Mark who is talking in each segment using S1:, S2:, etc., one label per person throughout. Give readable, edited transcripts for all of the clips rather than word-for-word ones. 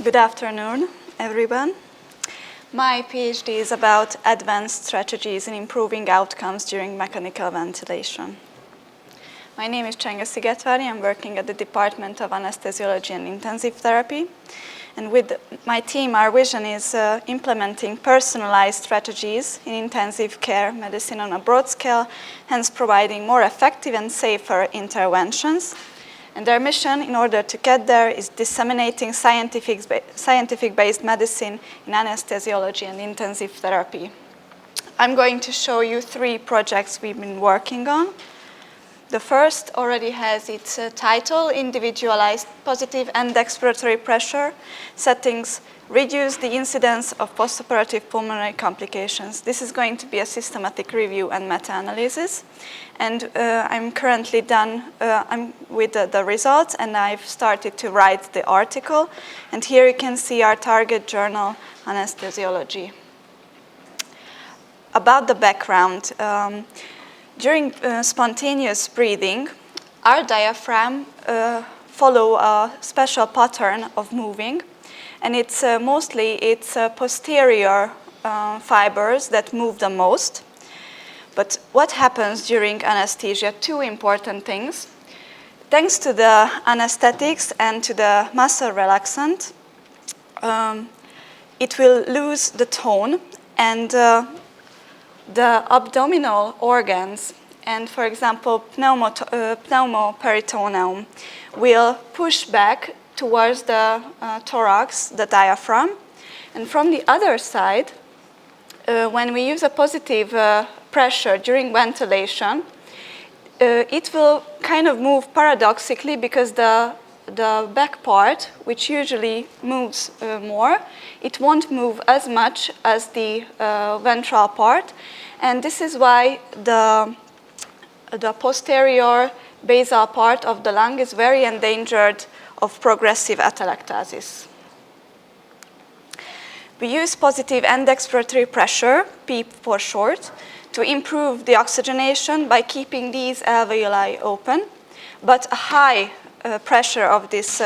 S1: Good afternoon, everyone. My PhD is about advanced strategies in improving outcomes during mechanical ventilation. My name is Csenge Szigetváry. I'm working at the Department of Anesthesiology and Intensive Therapy. And with my team, our vision is implementing personalized strategies in intensive care medicine on a broad scale, hence providing more effective and safer interventions. And our mission, in order to get there, is disseminating scientific-based medicine in anesthesiology and intensive therapy. I'm going to show you 3 projects we've been working on. The first already has its title, Individualized Positive End-expiratory Pressure Settings Reduce the Incidence of Postoperative Pulmonary Complications. This is going to be a systematic review and meta-analysis. And I'm currently done with the results, and I've started to write the article. And here you can see our target journal, Anesthesiology. About the background. During spontaneous breathing, our diaphragm follow a special pattern of moving, and it's mostly posterior fibers that move the most. But what happens during anesthesia? 2 important things. Thanks to the anesthetics and to the muscle relaxant, it will lose the tone, and the abdominal organs and, for example, pneumoperitoneum will push back towards the thorax, the diaphragm. And from the other side, when we use a positive pressure during ventilation, it will kind of move paradoxically because the back part, which usually moves more, it won't move as much as the ventral part. And this is why the posterior basal part of the lung is very endangered of progressive atelectasis. We use positive end-expiratory pressure, PEEP for short, to improve the oxygenation by keeping these alveoli open. But a high pressure of this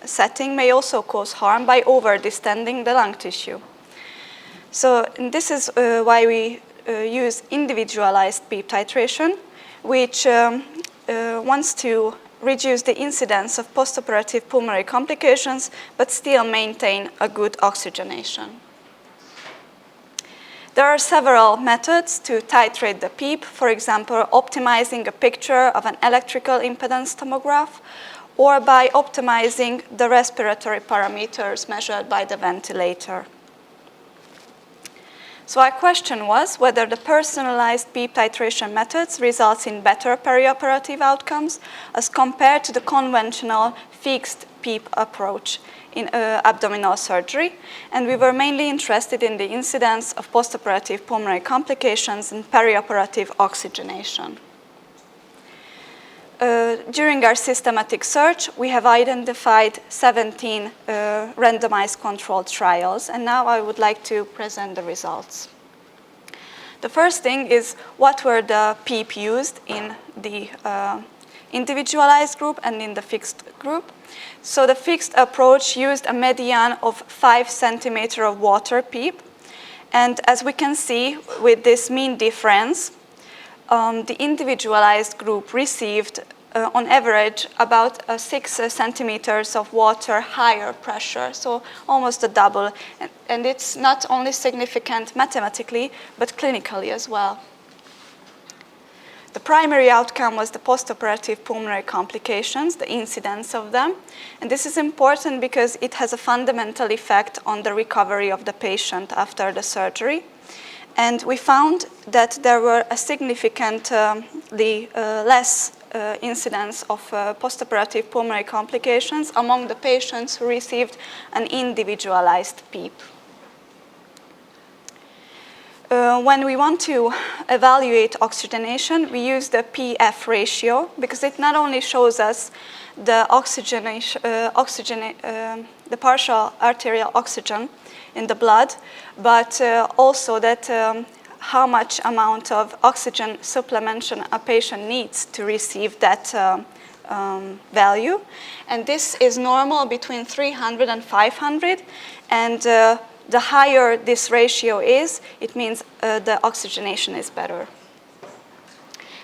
S1: setting may also cause harm by over-distending the lung tissue. So this is why we use individualized PEEP titration, which wants to reduce the incidence of postoperative pulmonary complications, but still maintain a good oxygenation. There are several methods to titrate the PEEP, for example, optimizing a picture of an electrical impedance tomograph, or by optimizing the respiratory parameters measured by the ventilator. So our question was whether the personalized PEEP titration methods results in better perioperative outcomes as compared to the conventional fixed PEEP approach in abdominal surgery. And we were mainly interested in the incidence of postoperative pulmonary complications and perioperative oxygenation. During our systematic search, we have identified 17 randomized controlled trials, and now I would like to present the results. The first thing is what were the PEEP used in the individualized group and in the fixed group. So the fixed approach used a median of 5 centimeters of water PEEP, and as we can see with this mean difference, the individualized group received, on average, about 6 centimeters of water higher pressure, so almost a double. And it's not only significant mathematically, but clinically as well. The primary outcome was the postoperative pulmonary complications, the incidence of them. And this is important because it has a fundamental effect on the recovery of the patient after the surgery. And we found that there were a significantly less incidence of postoperative pulmonary complications among the patients who received an individualized PEEP. When we want to evaluate oxygenation, we use the PF ratio because it not only shows us the the partial arterial oxygen in the blood, but also that how much amount of oxygen supplementation a patient needs to receive that value. And this is normal between 300 and 500. And the higher this ratio is, it means the oxygenation is better.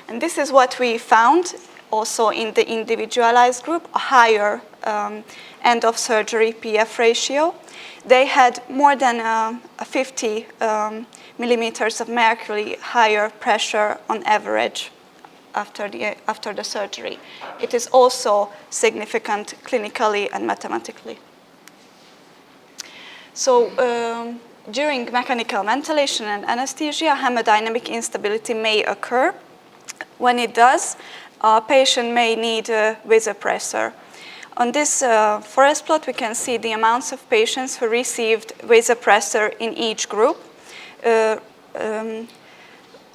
S1: And this is what we found also in the individualized group, a higher end of surgery PF ratio. They had more than 50 millimeters of mercury higher pressure on average after the surgery. It is also significant clinically and mathematically. So during mechanical ventilation and anesthesia, hemodynamic instability may occur. When it does, a patient may need a vasopressor. On this forest plot, we can see the amounts of patients who received vasopressor in each group.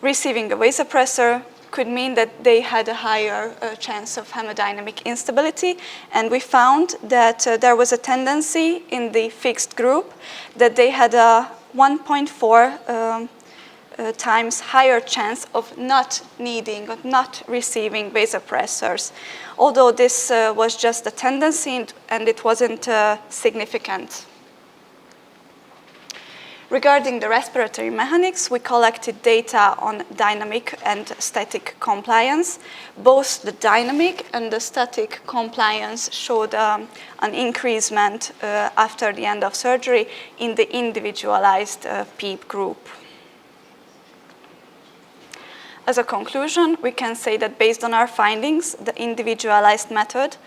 S1: Receiving a vasopressor could mean that they had a higher chance of hemodynamic instability. And we found that there was a tendency in the fixed group that they had a 1.4 times higher chance of not needing or not receiving vasopressors, although this was just a tendency and it wasn't significant. Regarding the respiratory mechanics, we collected data on dynamic and static compliance. Both the dynamic and the static compliance showed an increasement after the end of surgery in the individualized PEEP group. As a conclusion, we can say that based on our findings, the individualized method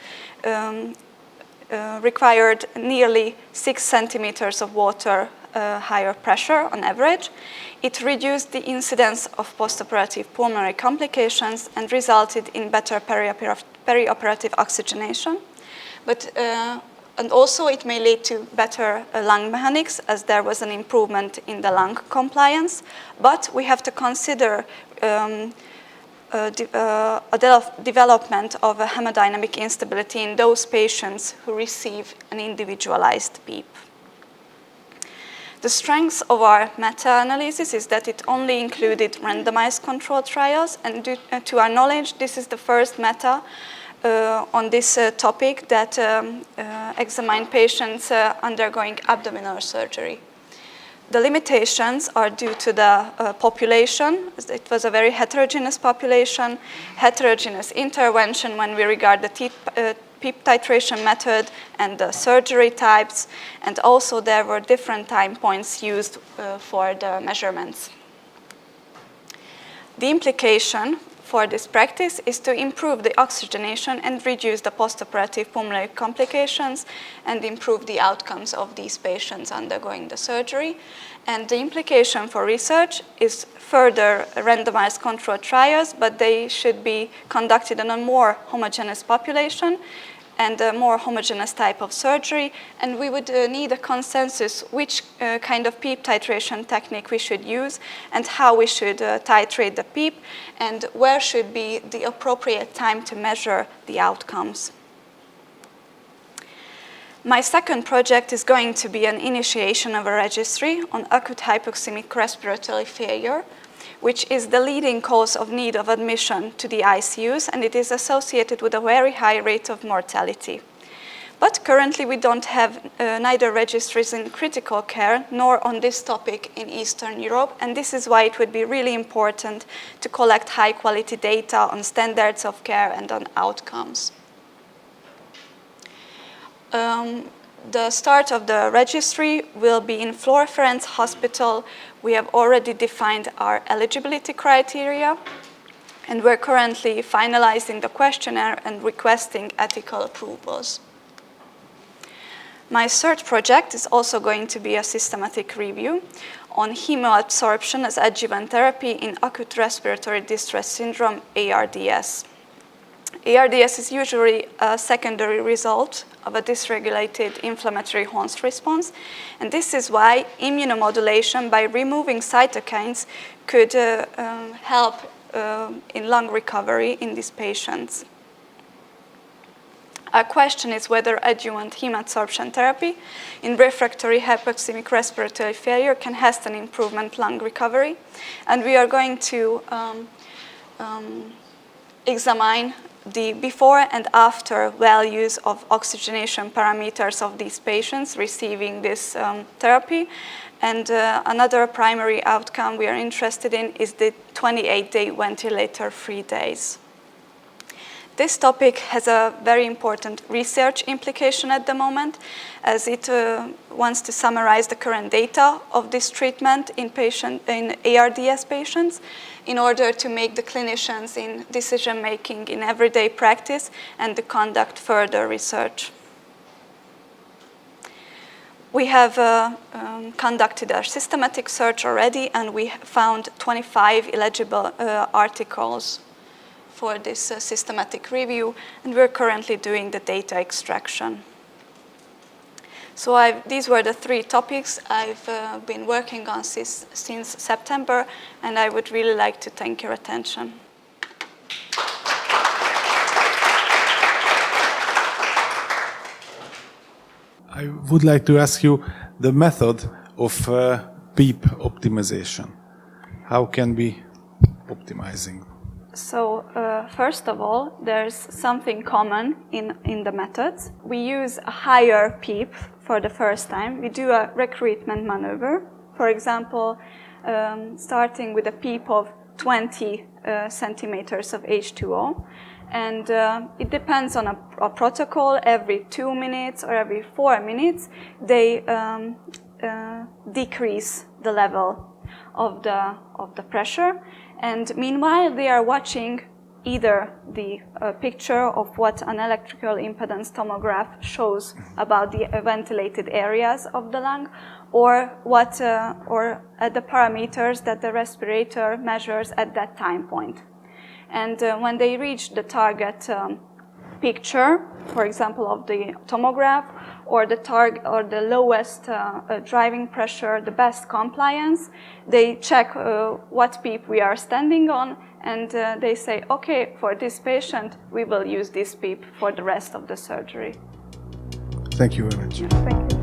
S1: required nearly 6 centimeters of water higher pressure on average. It reduced the incidence of postoperative pulmonary complications and resulted in better perioperative oxygenation. And also it may lead to better lung mechanics, as there was an improvement in the lung compliance. But we have to consider development of a hemodynamic instability in those patients who receive an individualized PEEP. The strength of our meta-analysis is that it only included randomized controlled trials, and to our knowledge, this is the first meta on this topic that examined patients undergoing abdominal surgery. The limitations are due to the population. It was a very heterogeneous population, heterogeneous intervention when we regard the PEEP titration method and the surgery types, and also there were different time points used for the measurements. The implication for this practice is to improve the oxygenation and reduce the postoperative pulmonary complications and improve the outcomes of these patients undergoing the surgery. And the implication for research is further randomized controlled trials, but they should be conducted in a more homogeneous population and a more homogeneous type of surgery. And we would need a consensus which kind of PEEP titration technique we should use and how we should titrate the PEEP and where should be the appropriate time to measure the outcomes. My second project is going to be an initiation of a registry on acute hypoxemic respiratory failure, which is the leading cause of need of admission to the ICUs, and it is associated with a very high rate of mortality. But currently we don't have neither registries in critical care nor on this topic in Eastern Europe, and this is why it would be really important to collect high quality data on standards of care and on outcomes. The start of the registry will be in Florence Hospital. We have already defined our eligibility criteria, and we're currently finalizing the questionnaire and requesting ethical approvals. My third project is also going to be a systematic review on hemoadsorption as adjuvant therapy in acute respiratory distress syndrome, ARDS. ARDS is usually a secondary result of a dysregulated inflammatory host response, and this is why immunomodulation by removing cytokines could help in lung recovery in these patients. Our question is whether adjuvant hemoadsorption therapy in refractory hypoxemic respiratory failure can hasten improvement lung recovery, and we are going to examine the before and after values of oxygenation parameters of these patients receiving this therapy. And another primary outcome we are interested in is the 28-day ventilator-free days. This topic has a very important research implication at the moment, as it wants to summarize the current data of this treatment in ARDS patients in order to make the clinicians in decision-making in everyday practice and to conduct further research. We have conducted a systematic search already, and we found 25 eligible articles for this systematic review, and we're currently doing the data extraction. So these were the 3 topics I've been working on since September, and I would really like to thank your attention.
S2: I would like to ask you the method of PEEP optimization. How can we optimizing?
S1: So first of all, there's something common in the methods. We use a higher PEEP for the first time. We do a recruitment maneuver, for example, starting with a PEEP of 20 centimeters of H2O. And it depends on a protocol. Every 2 minutes or every 4 minutes, they decrease the level of the pressure. And meanwhile, they are watching either the picture of what an electrical impedance tomograph shows about the ventilated areas of the lung, or the parameters that the respirator measures at that time point. And when they reach the target picture, for example, of the tomograph, or the lowest driving pressure, the best compliance, they check what PEEP we are standing on, and they say, okay, for this patient, we will use this PEEP for the rest of the surgery.
S2: Thank you very much.
S1: Yeah, thank you.